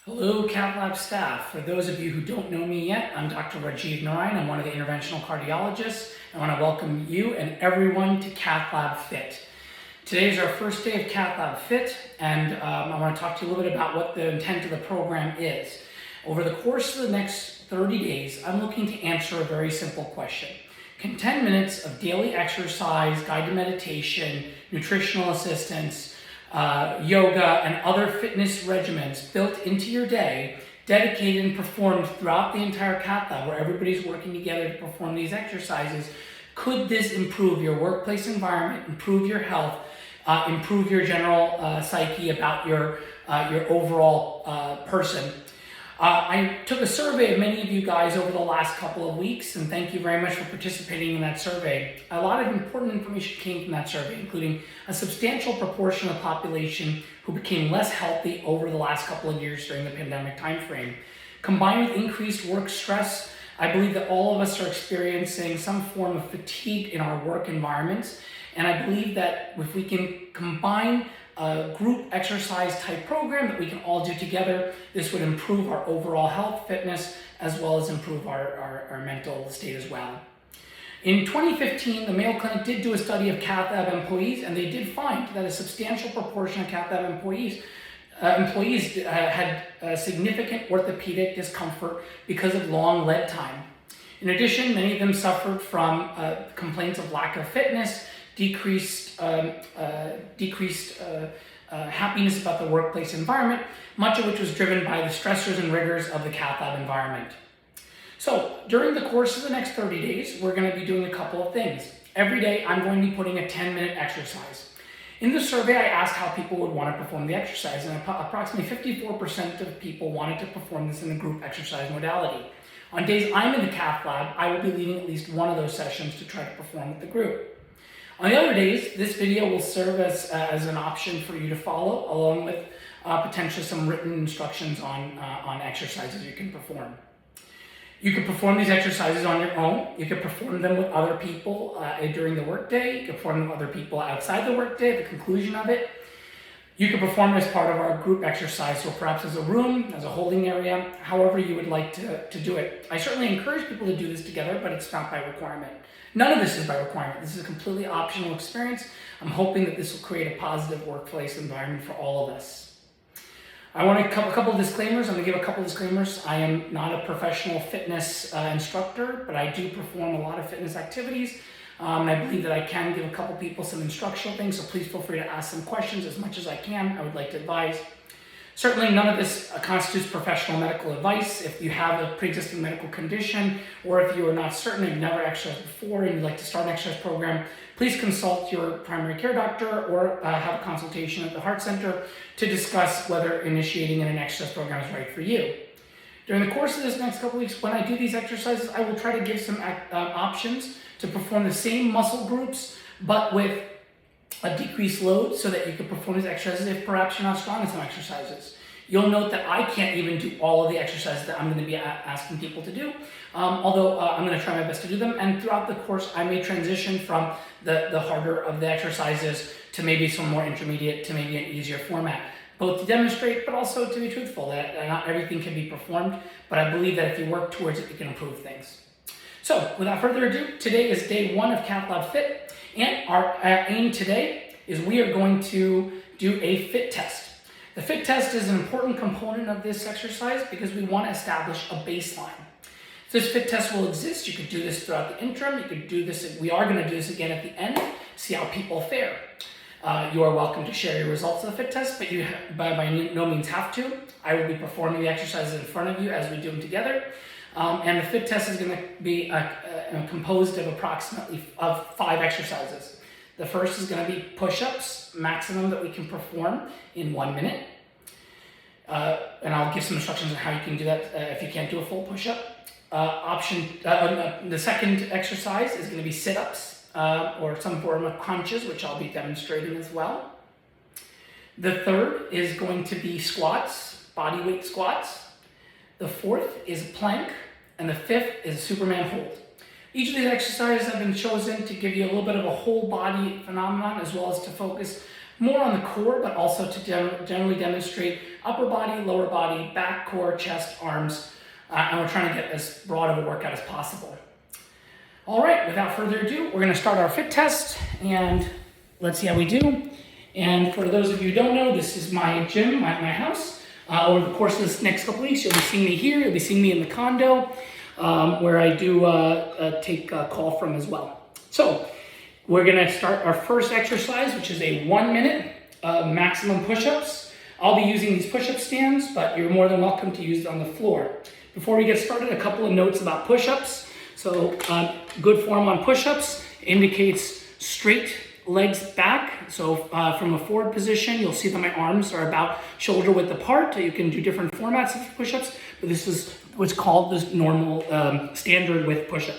Hello, Cathlab staff. For those of you who don't know me yet, I'm Dr. Rajiv Narayan. I'm one of the interventional cardiologists. I want to welcome you and everyone to Cathlab Fit. Today is our first day of Cathlab Fit, and I want to talk to you a little bit about what the intent of the program is. Over the course of the next 30 days, I'm looking to answer a very simple question. Can 10 minutes of daily exercise, guided meditation, nutritional assistance, yoga, and other fitness regimens built into your day, dedicated and performed throughout the entire cath lab, where everybody's working together to perform these exercises, could this improve your workplace environment, improve your health, improve your general psyche about your overall person? I took a survey of many of you guys over the last couple of weeks, and thank you very much for participating in that survey. A lot of important information came from that survey, including a substantial proportion of the population who became less healthy over the last couple of years during the pandemic timeframe. Combined with increased work stress, I believe that all of us are experiencing some form of fatigue in our work environments, and I believe that if we can combine a group exercise type program that we can all do together, this would improve our overall health, fitness, as well as improve our mental state as well. In 2015, the Mayo Clinic did do a study of cath lab employees, and they did find that a substantial proportion of cath lab employees had significant orthopedic discomfort because of long lead time. In addition, many of them suffered from complaints of lack of fitness, decreased happiness about the workplace environment, much of which was driven by the stressors and rigors of the cath lab environment. So during the course of the next 30 days, we're going to be doing a couple of things. Every day, I'm going to be putting a 10-minute exercise. In the survey, I asked how people would want to perform the exercise, and approximately 54% of people wanted to perform this in a group exercise modality. On days I'm in the cath lab, I will be leading at least one of those sessions to try to perform with the group. On the other days, this video will serve as an option for you to follow, along with potentially some written instructions on exercises you can perform. You can perform these exercises on your own. You can perform them with other people during the workday. You can perform them with other people outside the workday at the conclusion of it. You can perform as part of our group exercise, so perhaps as a room, as a holding area, however you would like to do it. I certainly encourage people to do this together, but it's not by requirement. None of this is by requirement. This is a completely optional experience. I'm hoping that this will create a positive workplace environment for all of us. I want to a couple of disclaimers. I'm going to give a couple of disclaimers. I am not a professional fitness instructor, but I do perform a lot of fitness activities. And I believe that I can give a couple people some instructional things, so please feel free to ask some questions as much as I can. I would like to advise. Certainly none of this constitutes professional medical advice. If you have a pre-existing medical condition, or if you are not certain and you've never exercised before and you'd like to start an exercise program, please consult your primary care doctor or have a consultation at the Heart Center to discuss whether initiating an exercise program is right for you. During the course of this next couple weeks, when I do these exercises, I will try to give some options to perform the same muscle groups, but with a decreased load, so that you can perform these exercises if perhaps you're not strong in some exercises. You'll note that I can't even do all of the exercises that I'm going to be asking people to do, although I'm going to try my best to do them. And throughout the course, I may transition from the harder of the exercises to maybe some more intermediate to maybe an easier format, both to demonstrate, but also to be truthful that not everything can be performed, but I believe that if you work towards it, you can improve things. So without further ado, today is day one of Cathlab Fit. And our aim today is we are going to do a fit test. The fit test is an important component of this exercise because we want to establish a baseline. This fit test will exist. You could do this throughout the interim. You could do this. We are going to do this again at the end, see how people fare. You are welcome to share your results of the fit test, but you by no means have to. I will be performing the exercises in front of you as we do them together. And the fit test is going to be composed of approximately 5 exercises. The first is going to be push-ups, maximum that we can perform in 1 minute. And I'll give some instructions on how you can do that if you can't do a full push-up. The second exercise is going to be sit-ups or some form of crunches, which I'll be demonstrating as well. The third is going to be squats, body weight squats. The fourth is plank, and the fifth is a Superman hold. Each of these exercises have been chosen to give you a little bit of a whole body phenomenon, as well as to focus more on the core, but also to generally demonstrate upper body, lower body, back, core, chest, arms, and we're trying to get as broad of a workout as possible. All right, without further ado, we're gonna start our fit test, and let's see how we do. And for those of you who don't know, this is my gym, my house. Over the course of this next couple weeks, you'll be seeing me here, you'll be seeing me in the condo, where I do take a call from as well. So, we're gonna start our first exercise, which is a 1 minute maximum push-ups. I'll be using these push-up stands, but you're more than welcome to use it on the floor. Before we get started, a couple of notes about push-ups. So, good form on push-ups indicates straight legs back. So from a forward position, you'll see that my arms are about shoulder width apart. You can do different formats of push-ups, but this is what's called this normal standard width push-up.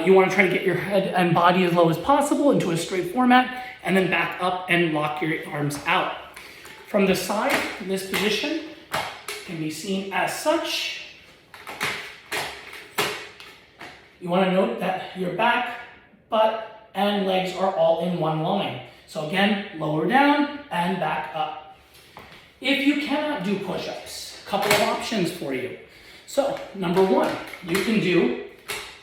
You want to try to get your head and body as low as possible into a straight format, and then back up and lock your arms out. From the side, this position can be seen as such. You want to note that your back, butt, and legs are all in one line. So again, lower down and back up. If you cannot do push-ups, a couple of options for you. So number one, you can do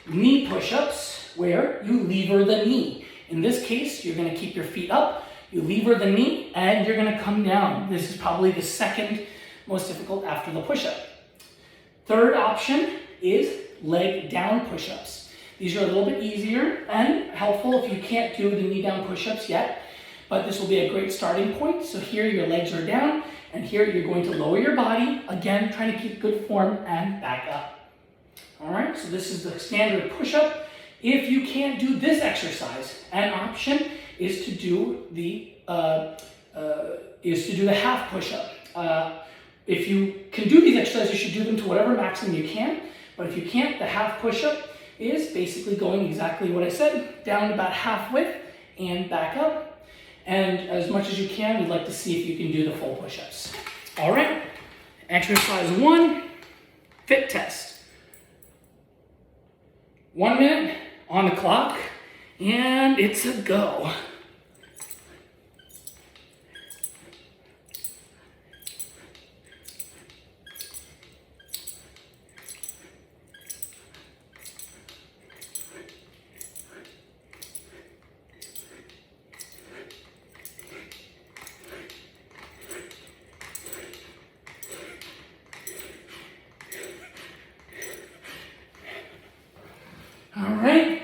knee push-ups where you lever the knee. In this case, you're gonna keep your feet up, you lever the knee, and you're gonna come down. This is probably the second most difficult after the push-up. Third option is leg down push-ups. These are a little bit easier and helpful if you can't do the knee down push-ups yet, but this will be a great starting point. So here your legs are down, and here you're going to lower your body, again, trying to keep good form and back up. All right, so this is the standard push-up. If you can't do this exercise, an option is to do the half push-up. If you can do these exercises, you should do them to whatever maximum you can, but if you can't, the half push-up is basically going exactly what I said, down about half width and back up. And as much as you can, we'd like to see if you can do the full push-ups. All right, exercise 1, fit test. 1 minute on the clock, and it's a go. All right,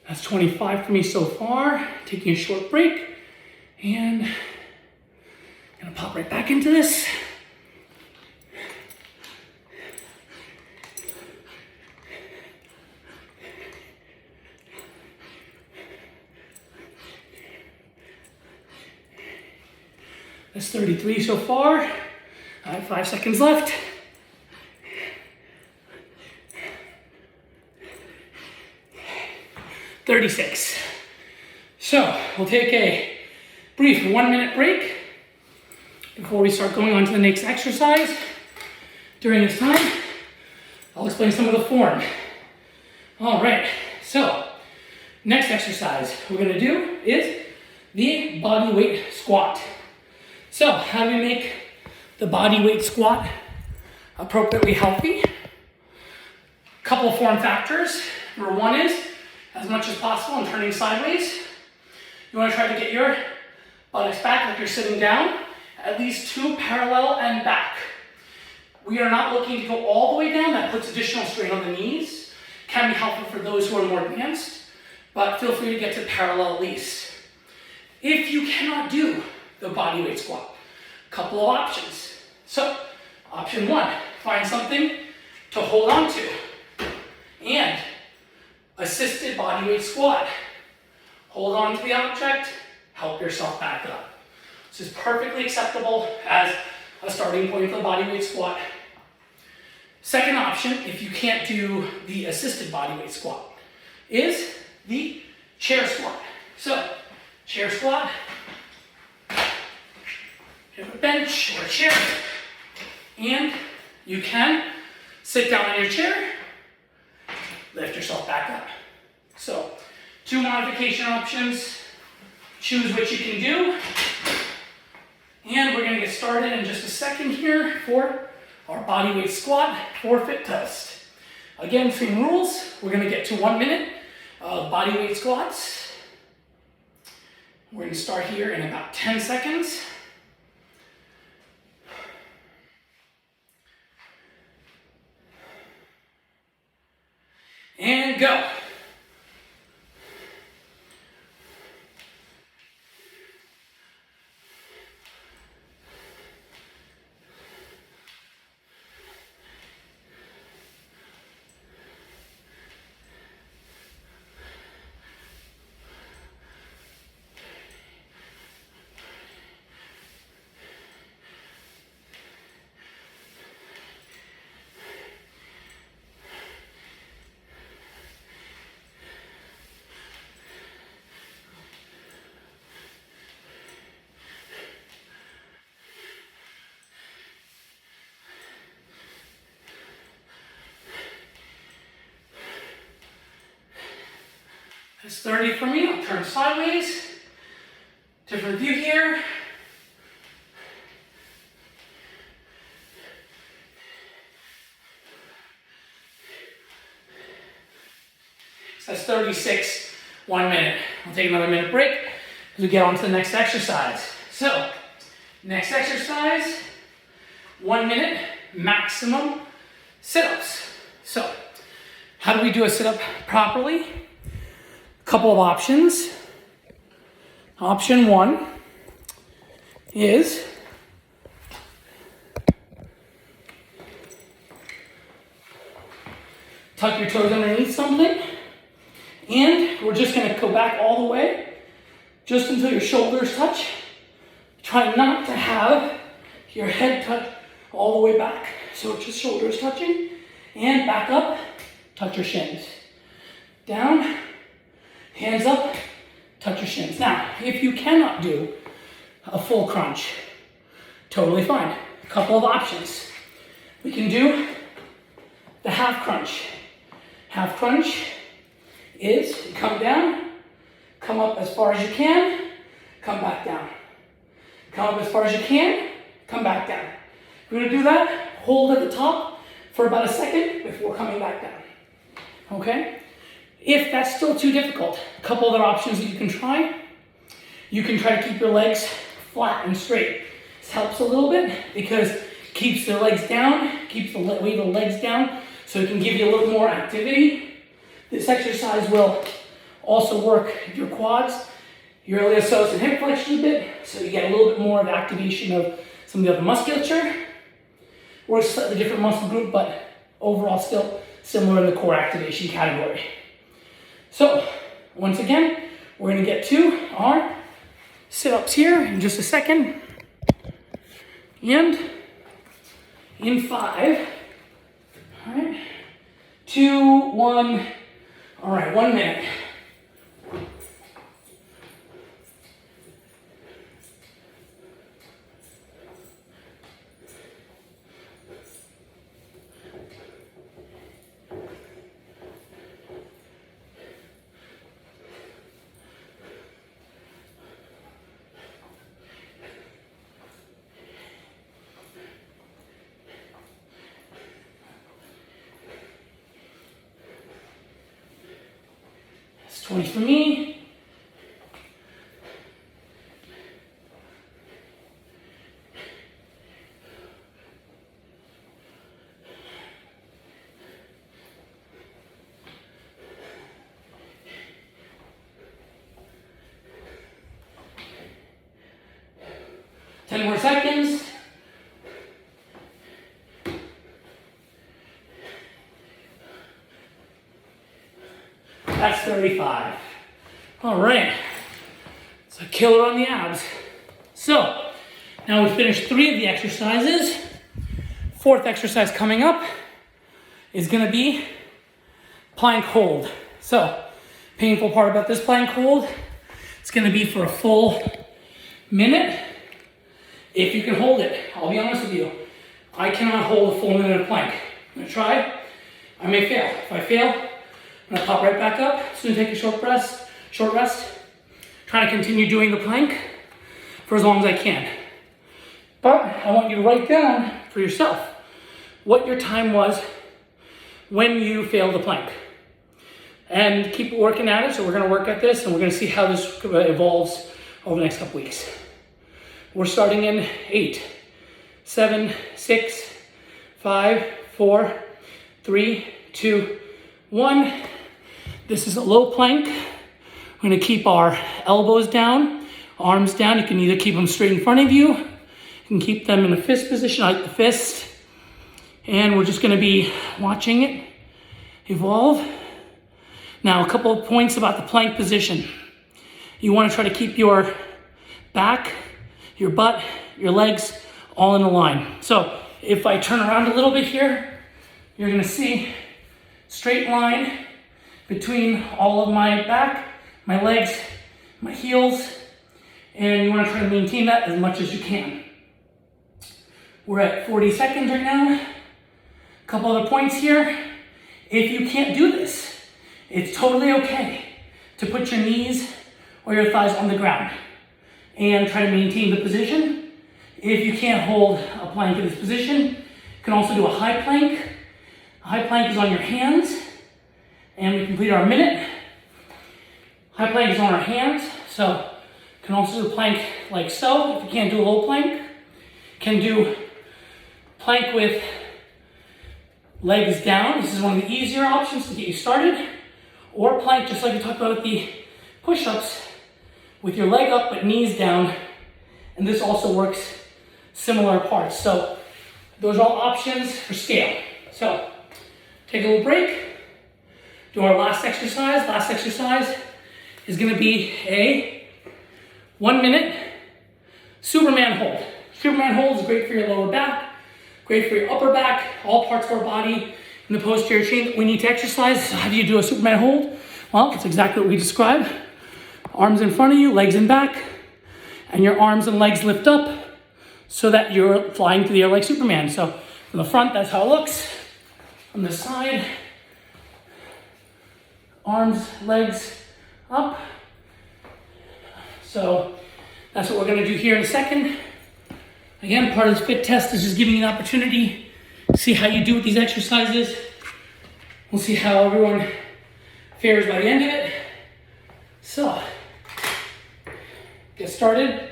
that's 25 for me so far. Taking a short break, and gonna pop right back into this. That's 33 so far. I have 5 seconds left. $36. So we'll take a brief 1 minute break before we start going on to the next exercise. During this time, I'll explain some of the form. All right, so next exercise we're gonna do is the body weight squat. So how do we make the body weight squat appropriately healthy? Couple of form factors. Number one is, as much as possible, I'm turning sideways. You want to try to get your buttocks back like you're sitting down, at least 2 parallel and back. We are not looking to go all the way down. That puts additional strain on the knees. Can be helpful for those who are more advanced, but feel free to get to parallel at least. If you cannot do the body weight squat, a couple of options. So, option 1, find something to hold on to. And assisted body weight squat. Hold on to the object, help yourself back up. This is perfectly acceptable as a starting point for the body weight squat. Second option, if you can't do the assisted body weight squat, is the chair squat. So, chair squat, you have a bench or a chair, and you can sit down in your chair, lift yourself back up. So, 2 modification options. Choose what you can do. And we're gonna get started in just a second here for our body weight squat forfeit test. Again, same rules. We're gonna get to 1 minute of body weight squats. We're gonna start here in about 10 seconds. And go. That's 30 for me. I'll turn sideways. Different view here. So that's 36, 1 minute. We'll take another minute break as we get on to the next exercise. So, next exercise, 1 minute maximum sit-ups. So, how do we do a sit-up properly? Couple of options. Option 1 is tuck your toes underneath something, and we're just going to go back all the way just until your shoulders touch. Try not to have your head touch all the way back, so just shoulders touching, and back up, touch your shins. Down, hands up, touch your shins. Now, if you cannot do a full crunch, totally fine. A couple of options. We can do the half crunch. Half crunch is you come down, come up as far as you can, come back down. Come up as far as you can, come back down. If you're gonna do that, hold at the top for about a second before coming back down. Okay? If that's still too difficult, a couple other options that you can try. You can try to keep your legs flat and straight. This helps a little bit because it keeps the legs down, keeps the weight of the legs down, so it can give you a little more activity. This exercise will also work your quads, your iliopsoas and hip flexors a bit, so you get a little bit more of activation of some of the other musculature. Or a slightly different muscle group, but overall still similar in the core activation category. So, once again, we're going to get to our sit-ups here in just a second. And in 5, all right, 2, 1, all right, 1 minute. That's 20 for me. Ten more seconds. That's 35. All right, it's a killer on the abs. So, now we've finished 3 of the exercises. 4th exercise coming up is gonna be plank hold. So, painful part about this plank hold, it's gonna be for a full minute. If you can hold it, I'll be honest with you, I cannot hold a full minute of plank. I'm gonna try, I may fail. If I fail, I'm gonna pop right back up, soon take a short rest. Try to continue doing the plank for as long as I can. But I want you to write down for yourself what your time was when you failed the plank. And keep working at it. So we're gonna work at this and we're gonna see how this evolves over the next couple weeks. We're starting in 8, 7, 6, 5, 4, 3, 2, 1. This is a low plank. We're gonna keep our elbows down, arms down. You can either keep them straight in front of you. You can keep them in a fist position, like the fist. And we're just gonna be watching it evolve. Now, a couple of points about the plank position. You wanna try to keep your back, your butt, your legs all in a line. So if I turn around a little bit here, you're gonna see straight line between all of my back, my legs, my heels, and you wanna try to maintain that as much as you can. We're at 40 seconds right now. A couple other points here. If you can't do this, it's totally okay to put your knees or your thighs on the ground and try to maintain the position. If you can't hold a plank in this position, you can also do a high plank. A high plank is on your hands, and we complete our minute. High plank is on our hands, so you can also do a plank like so. If you can't do a low plank, you can do plank with legs down. This is one of the easier options to get you started. Or plank, just like we talked about with the push-ups, with your leg up but knees down. And this also works similar parts. So those are all options for scale. So take a little break, do our last exercise. Last exercise is gonna be a 1 minute Superman hold. Superman hold is great for your lower back, great for your upper back, all parts of our body in the posterior chain that we need to exercise. So how do you do a Superman hold? Well, it's exactly what we described. Arms in front of you, legs in back, and your arms and legs lift up so that you're flying through the air like Superman. So from the front, that's how it looks. From the side, arms, legs up. So that's what we're gonna do here in a second. Again, part of this fit test is just giving you an opportunity to see how you do with these exercises. We'll see how everyone fares by the end of it. So, get started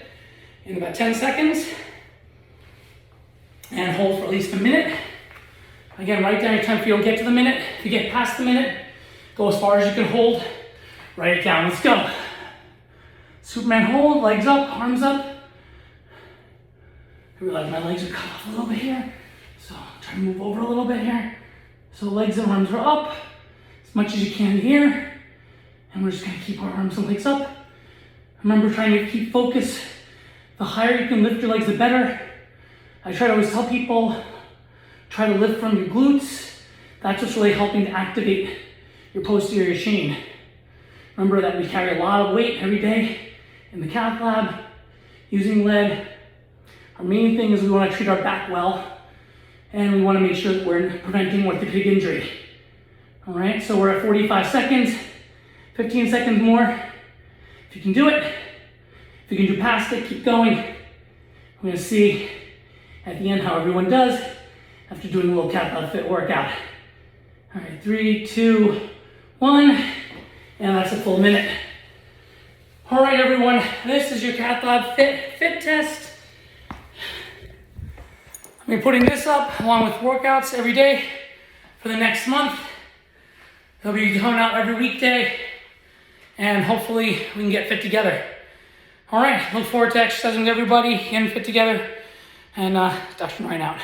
in about 10 seconds and hold for at least a minute. Again, write down your time if you don't get to the minute. If you get past the minute, go as far as you can hold. Write it down, let's go. Superman hold, legs up, arms up. I realize my legs are cut off a little bit here. So try to move over a little bit here. So legs and arms are up as much as you can here. And we're just gonna keep our arms and legs up. Remember, trying to keep focus. The higher you can lift your legs, the better. I try to always tell people, try to lift from your glutes. That's what's really helping to activate your posterior chain. Remember that we carry a lot of weight every day in the cath lab using lead. Our main thing is we want to treat our back well, and we want to make sure that we're preventing orthopedic injury. All right, so we're at 45 seconds, 15 seconds more. If you can do it, if you can do past it, keep going. We're going to see at the end how everyone does after doing a little Cathlab Fit workout. All right, 3, 2, 1, and that's a full minute. All right, everyone, this is your Cathlab Fit test. I'm putting this up along with workouts every day for the next month. They'll be coming out every weekday, and hopefully we can get fit together. All right, look forward to exercising with everybody, getting fit together, and Dr. Ryan out.